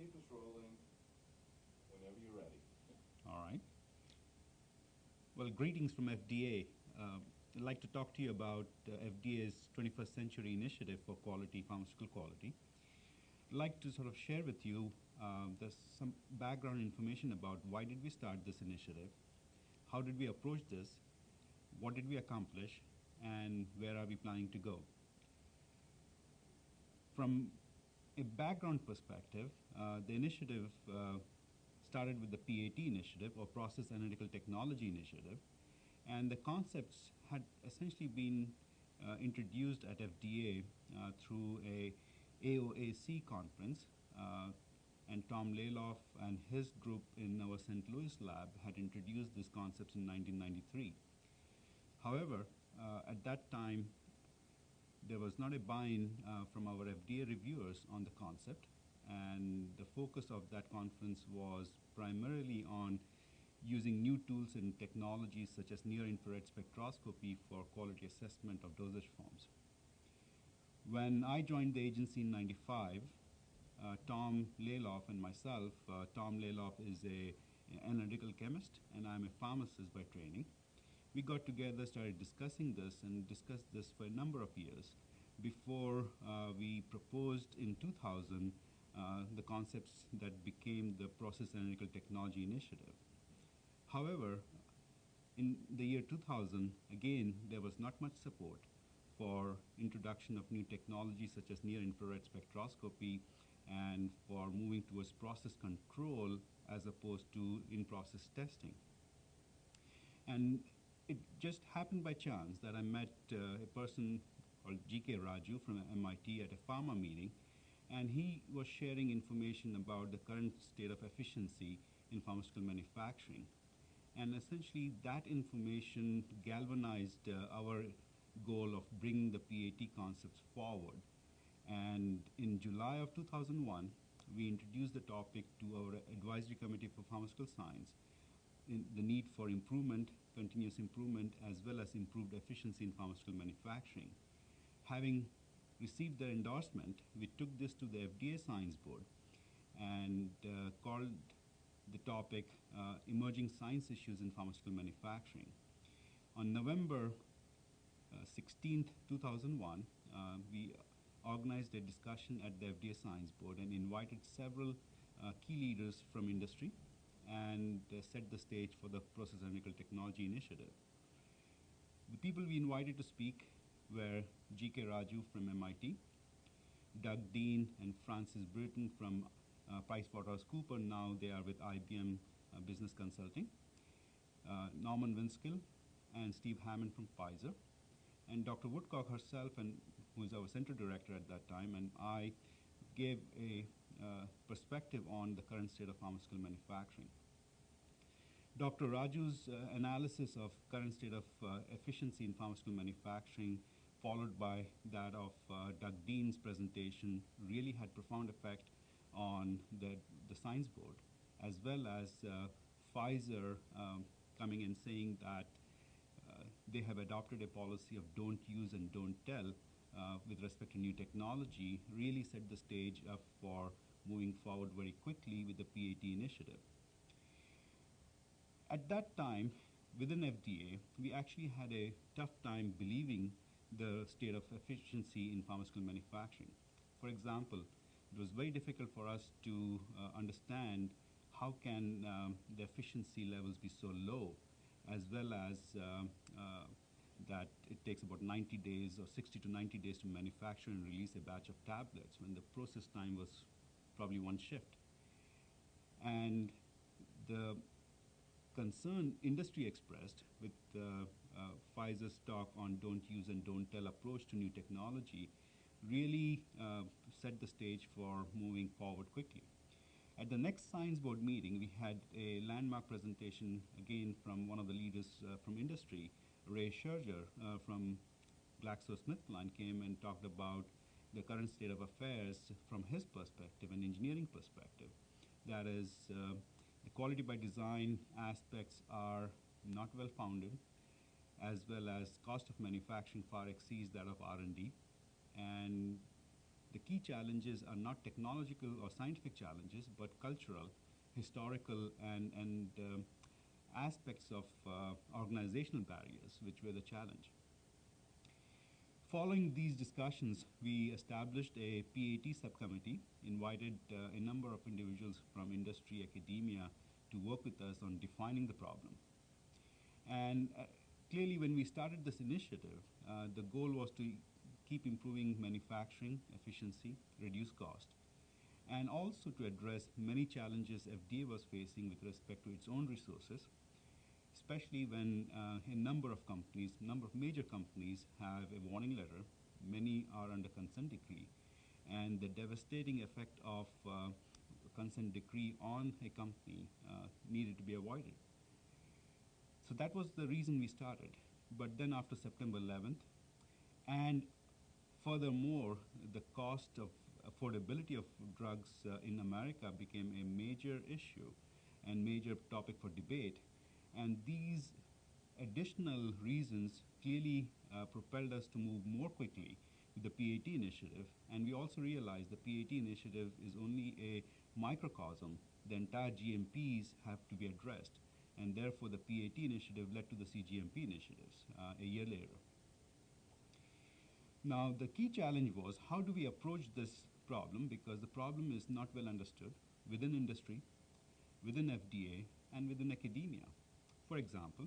Keep us rolling whenever you're ready. All right. Well, greetings from FDA. I'd like to talk to you about FDA's 21st Century Initiative for Quality, Pharmaceutical Quality. I'd like to sort of share with you there's some background information about why did we start this initiative, how did we approach this, what did we accomplish, and where are we planning to go. From a background perspective, the initiative started with the PAT initiative, or Process Analytical Technology Initiative, and the concepts had essentially been introduced at FDA through a AOAC conference, and Tom Layloff and his group in our St. Louis lab had introduced these concepts in 1993. However, at that time, there was not a buy-in from our FDA reviewers on the concept, and the focus of that conference was primarily on using new tools and technologies such as near-infrared spectroscopy for quality assessment of dosage forms. When I joined the agency in 95, Tom Layloff and myself, Tom Layloff is an analytical chemist, and I'm a pharmacist by training. We got together, started discussing this, and discussed this for a number of years before we proposed in 2000 the concepts that became the Process Analytical Technology Initiative. However, in the year 2000, again, there was not much support for introduction of new technologies such as near-infrared spectroscopy and for moving towards process control as opposed to in-process testing. And it just happened by chance that I met a person called G.K. Raju from MIT at a pharma meeting, and he was sharing information about the current state of efficiency in pharmaceutical manufacturing. And essentially, that information galvanized our goal of bringing the PAT concepts forward. And in July of 2001, we introduced the topic to our Advisory Committee for Pharmaceutical Science, in the need for improvement, continuous improvement, as well as improved efficiency in pharmaceutical manufacturing. Having received their endorsement, we took this to the FDA Science Board and called the topic Emerging Science Issues in Pharmaceutical Manufacturing. On November 16th, 2001, we organized a discussion at the FDA Science Board and invited several key leaders from industry and set the stage for the Process Analytical Technology Initiative. The people we invited to speak were G.K. Raju from MIT, Doug Dean and Francis Britton from PricewaterhouseCoopers. Now they are with IBM Business Consulting, Norman Winskill and Steve Hammond from Pfizer, and Dr. Woodcock herself, and who is our center director at that time, and I gave a perspective on the current state of pharmaceutical manufacturing. Dr. Raju's analysis of current state of efficiency in pharmaceutical manufacturing, followed by that of Doug Dean's presentation, really had profound effect on the science board, as well as Pfizer coming and saying that they have adopted a policy of don't use and don't tell with respect to new technology, really set the stage up for moving forward very quickly with the PAT initiative. At that time, within FDA, we actually had a tough time believing the state of efficiency in pharmaceutical manufacturing. For example, it was very difficult for us to understand how can the efficiency levels be so low, as well as that it takes about 90 days or 60 to 90 days to manufacture and release a batch of tablets when the process time was probably one shift. And the concern industry expressed with Pfizer's talk on don't use and don't tell approach to new technology really set the stage for moving forward quickly. At the next Science Board meeting, we had a landmark presentation again from one of the leaders from industry. Ray Scherger from GlaxoSmithKline came and talked about the current state of affairs from his perspective and engineering perspective. That is, the quality by design aspects are not well founded, as well as cost of manufacturing far exceeds that of R&D. And the key challenges are not technological or scientific challenges, but cultural, historical, and aspects of organizational barriers, which were the challenge. Following these discussions, we established a PAT subcommittee, invited a number of individuals from industry, academia, to work with us on defining the problem. And clearly, when we started this initiative, the goal was to keep improving manufacturing efficiency, reduce cost, and also to address many challenges FDA was facing with respect to its own resources, especially when a number of major companies have a warning letter, many are under consent decree, and the devastating effect of consent decree on a company needed to be avoided. So that was the reason we started. But then after September 11th, and furthermore, the cost of affordability of drugs in America became a major issue and major topic for debate. And these additional reasons clearly propelled us to move more quickly with the PAT initiative. And we also realized the PAT initiative is only a microcosm. The entire GMPs have to be addressed. And therefore, the PAT initiative led to the CGMP initiatives a year later. Now, the key challenge was how do we approach this problem, because the problem is not well understood within industry, within FDA, and within academia. For example,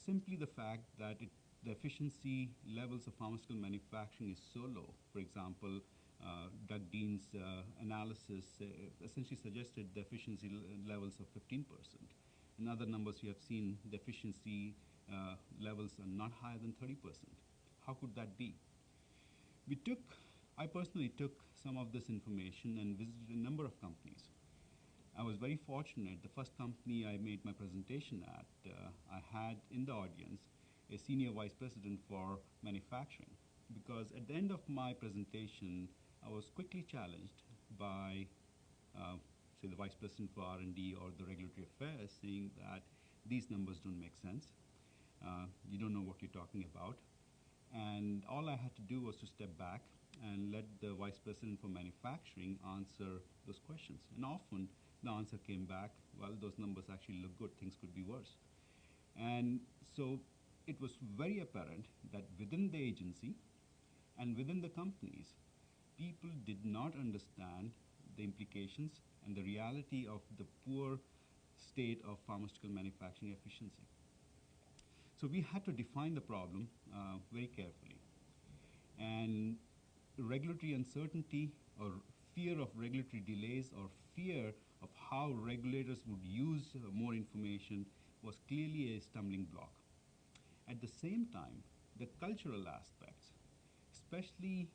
simply the fact that the efficiency levels of pharmaceutical manufacturing is so low. For example, Doug Dean's analysis essentially suggested the efficiency levels of 15%. In other numbers you have seen, the efficiency levels are not higher than 30%. How could that be? I personally took some of this information and visited a number of companies. I was very fortunate. The first company I made my presentation at, I had in the audience a senior vice president for manufacturing, because at the end of my presentation, I was quickly challenged by, say, the vice president for R&D or the regulatory affairs, saying that these numbers don't make sense. You don't know what you're talking about. And all I had to do was to step back and let the vice president for manufacturing answer those questions. And often the answer came back, well, those numbers actually look good, things could be worse. And so it was very apparent that within the agency and within the companies, people did not understand the implications and the reality of the poor state of pharmaceutical manufacturing efficiency. So we had to define the problem very carefully. And regulatory uncertainty or fear of regulatory delays or fear of how regulators would use more information was clearly a stumbling block. At the same time, the cultural aspects, especially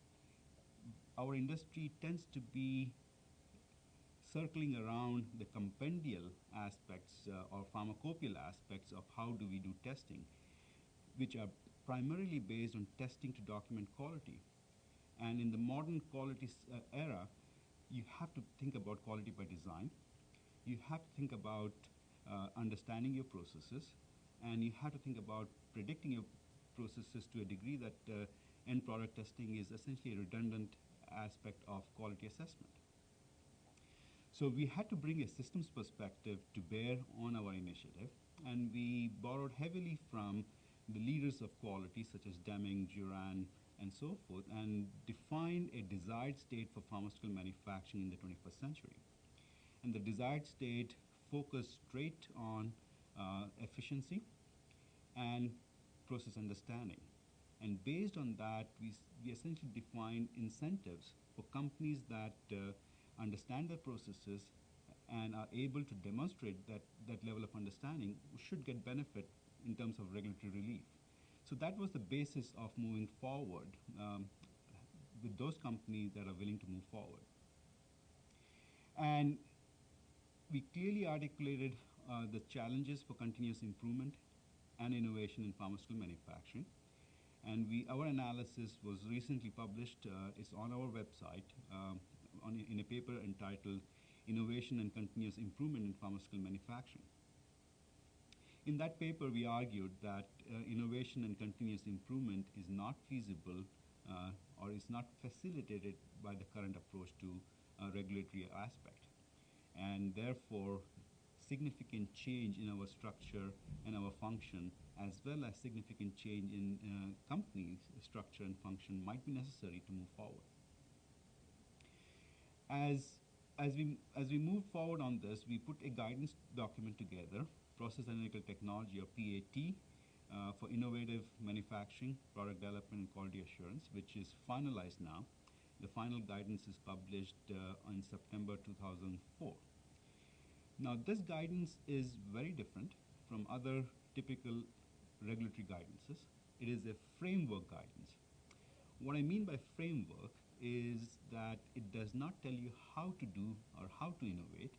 our industry tends to be circling around the compendial aspects or pharmacopoeial aspects of how do we do testing, which are primarily based on testing to document quality. And in the modern quality era, you have to think about quality by design. You have to think about understanding your processes, and you have to think about predicting your processes to a degree that end product testing is essentially a redundant aspect of quality assessment. So we had to bring a systems perspective to bear on our initiative, and we borrowed heavily from the leaders of quality such as Deming, Juran, and so forth, and defined a desired state for pharmaceutical manufacturing in the 21st century. And the desired state focused straight on efficiency and process understanding. And based on that, we essentially defined incentives for companies that understand their processes and are able to demonstrate that level of understanding should get benefit in terms of regulatory relief. So that was the basis of moving forward with those companies that are willing to move forward. And we clearly articulated the challenges for continuous improvement and innovation in pharmaceutical manufacturing. And our analysis was recently published. It's on our website in a paper entitled Innovation and Continuous Improvement in Pharmaceutical Manufacturing. In that paper, we argued that innovation and continuous improvement is not feasible or is not facilitated by the current approach to regulatory aspect. And therefore, significant change in our structure and our function, as well as significant change in company's structure and function, might be necessary to move forward. As we move forward on this, we put a guidance document together, Process Analytical Technology, or PAT, for innovative manufacturing, product development, and quality assurance, which is finalized now. The final guidance is published in September 2004. Now, this guidance is very different from other typical regulatory guidances. It is a framework guidance. What I mean by framework is that it does not tell you how to do or how to innovate.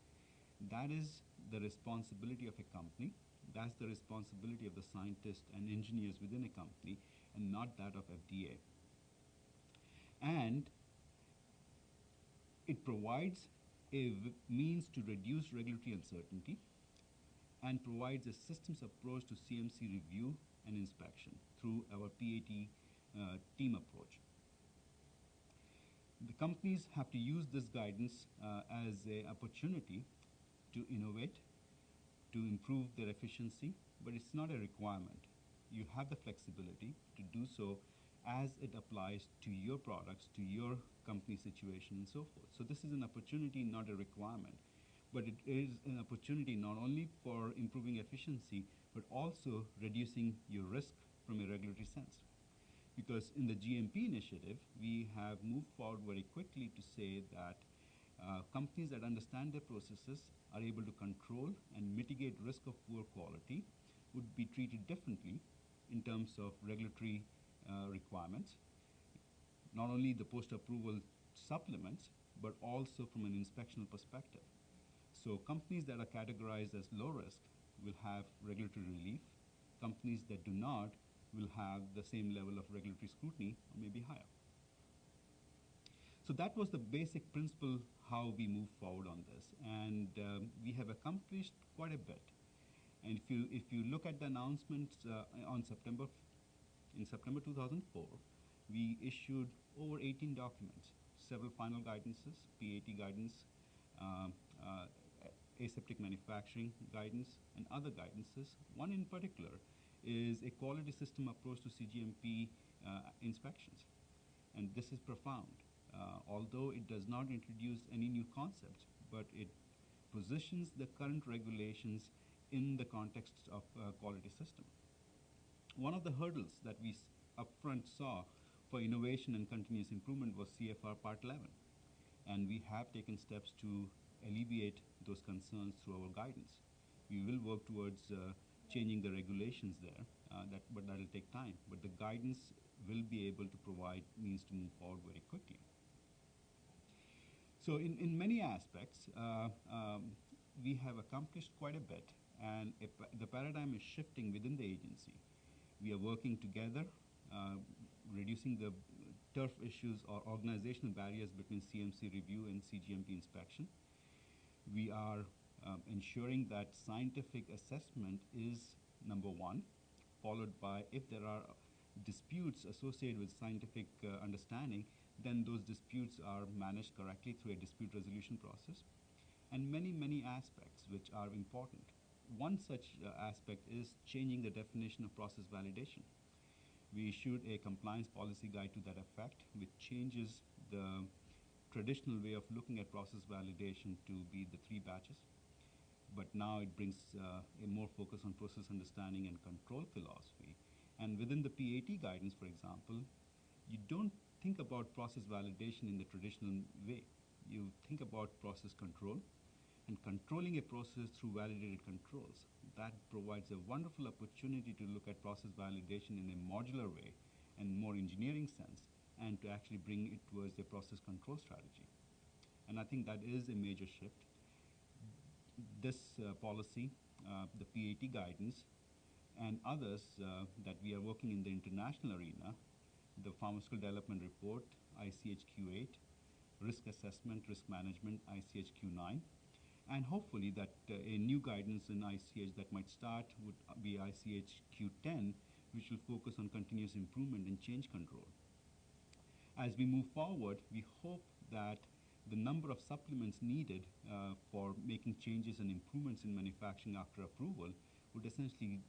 That is the responsibility of a company. That's the responsibility of the scientists and engineers within a company, and not that of FDA. And it provides a means to reduce regulatory uncertainty and provides a systems approach to CMC review and inspection through our PAT team approach. The companies have to use this guidance as an opportunity to innovate, to improve their efficiency, but it's not a requirement. You have the flexibility to do so as it applies to your products, to your company situation, and so forth. So this is an opportunity, not a requirement. But it is an opportunity not only for improving efficiency, but also reducing your risk from a regulatory sense. Because in the GMP initiative, we have moved forward very quickly to say that companies that understand their processes are able to control and mitigate risk of poor quality would be treated differently in terms of regulatory requirements, not only the post-approval supplements, but also from an inspectional perspective. So companies that are categorized as low risk will have regulatory relief. Companies that do not will have the same level of regulatory scrutiny or maybe higher. So that was the basic principle how we move forward on this. And we have accomplished quite a bit. And if you look at the announcements in September 2004, we issued over 18 documents, several final guidances, PAT guidance, aseptic manufacturing guidance, and other guidances. One in particular is a quality system approach to CGMP inspections. And this is profound. Although it does not introduce any new concepts, but it positions the current regulations in the context of quality system. One of the hurdles that we upfront saw for innovation and continuous improvement was CFR Part 11. And we have taken steps to alleviate those concerns through our guidance. We will work towards changing the regulations there, but that will take time. But the guidance will be able to provide means to move forward very quickly. So in many aspects, we have accomplished quite a bit, and the paradigm is shifting within the agency. We are working together, reducing the turf issues or organizational barriers between CMC review and CGMP inspection. We are ensuring that scientific assessment is number one, followed by if there are disputes associated with scientific understanding, then those disputes are managed correctly through a dispute resolution process, and many, many aspects which are important. One such aspect is changing the definition of process validation. We issued a compliance policy guide to that effect, which changes the traditional way of looking at process validation to be the 3 batches. But now it brings a more focus on process understanding and control philosophy. And within the PAT guidance, for example, you don't think about process validation in the traditional way. You think about process control and controlling a process through validated controls. That provides a wonderful opportunity to look at process validation in a modular way and more engineering sense, and to actually bring it towards a process control strategy. And I think that is a major shift. This policy, the PAT guidance, and others that we are working in the international arena, the pharmaceutical development report, ICHQ8, risk assessment, risk management, ICHQ9, and hopefully that a new guidance in ICH that might start would be ICHQ10, which will focus on continuous improvement and change control. As we move forward, we hope that the number of supplements needed for making changes and improvements in manufacturing after approval would essentially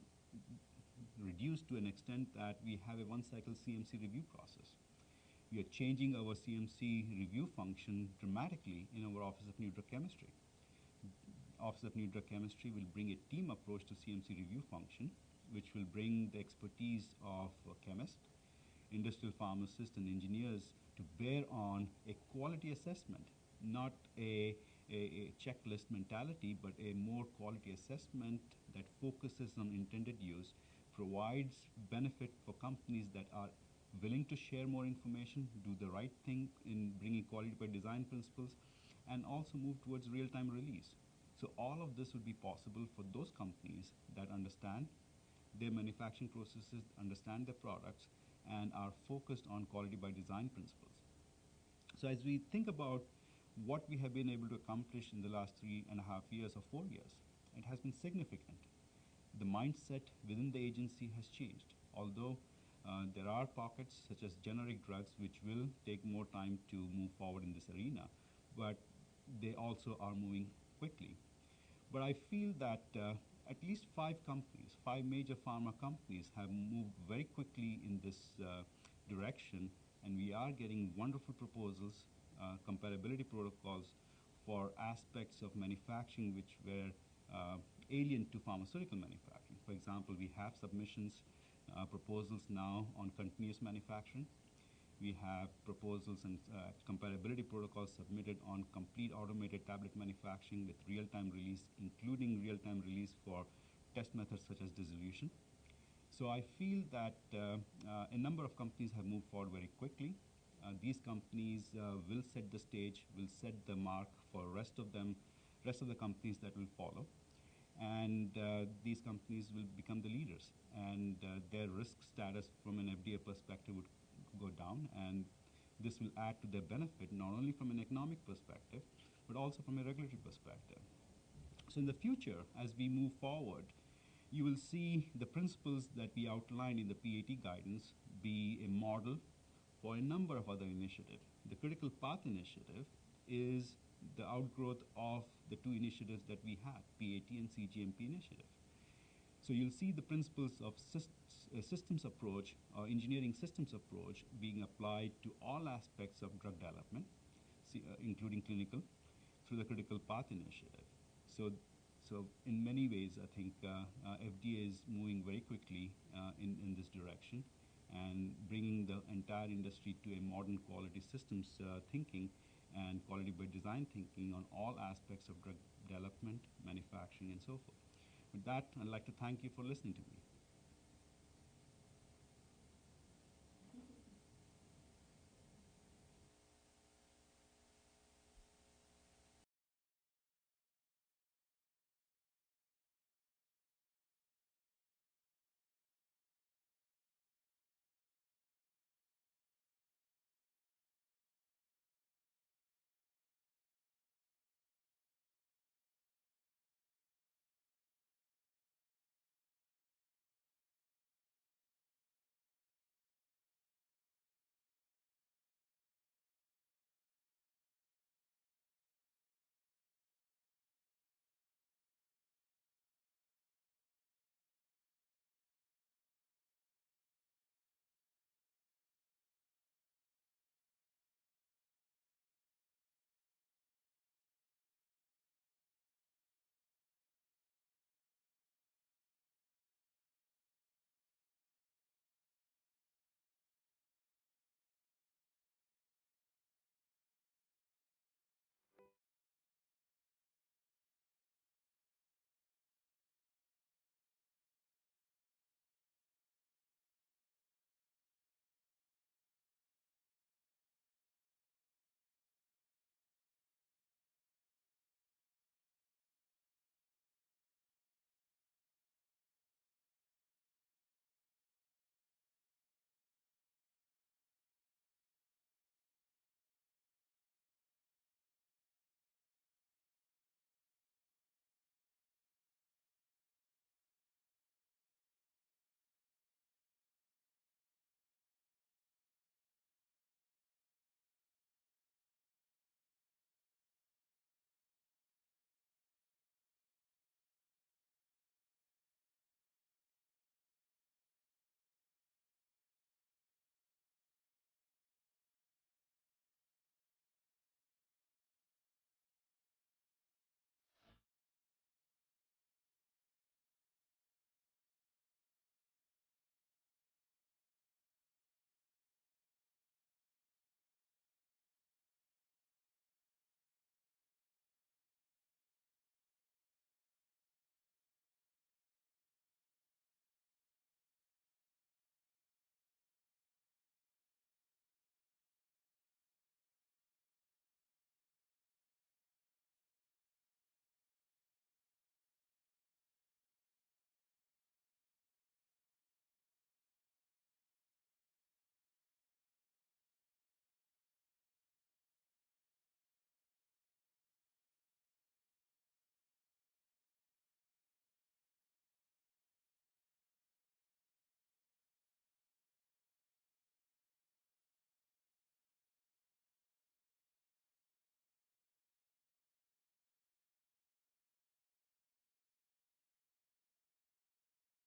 reduce to an extent that we have a one-cycle CMC review process. We are changing our CMC review function dramatically in our Office of New Drug Chemistry. Office of New Drug Chemistry will bring a team approach to CMC review function, which will bring the expertise of chemists, industrial pharmacists, and engineers to bear on a quality assessment, not a checklist mentality, but a more quality assessment that focuses on intended use, provides benefit for companies that are willing to share more information, do the right thing in bringing quality by design principles, and also move towards real-time release. So all of this would be possible for those companies that understand their manufacturing processes, understand their products, and are focused on quality by design principles. So as we think about what we have been able to accomplish in the last 3.5 years or 4 years, it has been significant. The mindset within the agency has changed. Although there are pockets such as generic drugs which will take more time to move forward in this arena, but they also are moving quickly. But I feel that at least 5 major pharma companies have moved very quickly in this direction, and we are getting wonderful proposals, comparability protocols for aspects of manufacturing which were alien to pharmaceutical manufacturing. For example, we have submissions, proposals now on continuous manufacturing. We have proposals and comparability protocols submitted on complete automated tablet manufacturing with real-time release, including real-time release for test methods such as dissolution. So I feel that a number of companies have moved forward very quickly. These companies will set the stage, will set the mark for rest of the companies that will follow. And these companies will become the leaders, and their risk status from an FDA perspective would go down, and this will add to their benefit not only from an economic perspective but also from a regulatory perspective. So in the future, as we move forward, you will see the principles that we outlined in the PAT guidance be a model for a number of other initiatives. The critical path initiative is the outgrowth of the 2 initiatives that we had, PAT and CGMP initiative. So you'll see the principles of systems approach or engineering systems approach being applied to all aspects of drug development, including clinical, through the critical path initiative. So in many ways, I think FDA is moving very quickly in this direction and bringing the entire industry to a modern quality systems thinking and quality by design thinking on all aspects of drug development, manufacturing, and so forth. With that, I'd like to thank you for listening to me.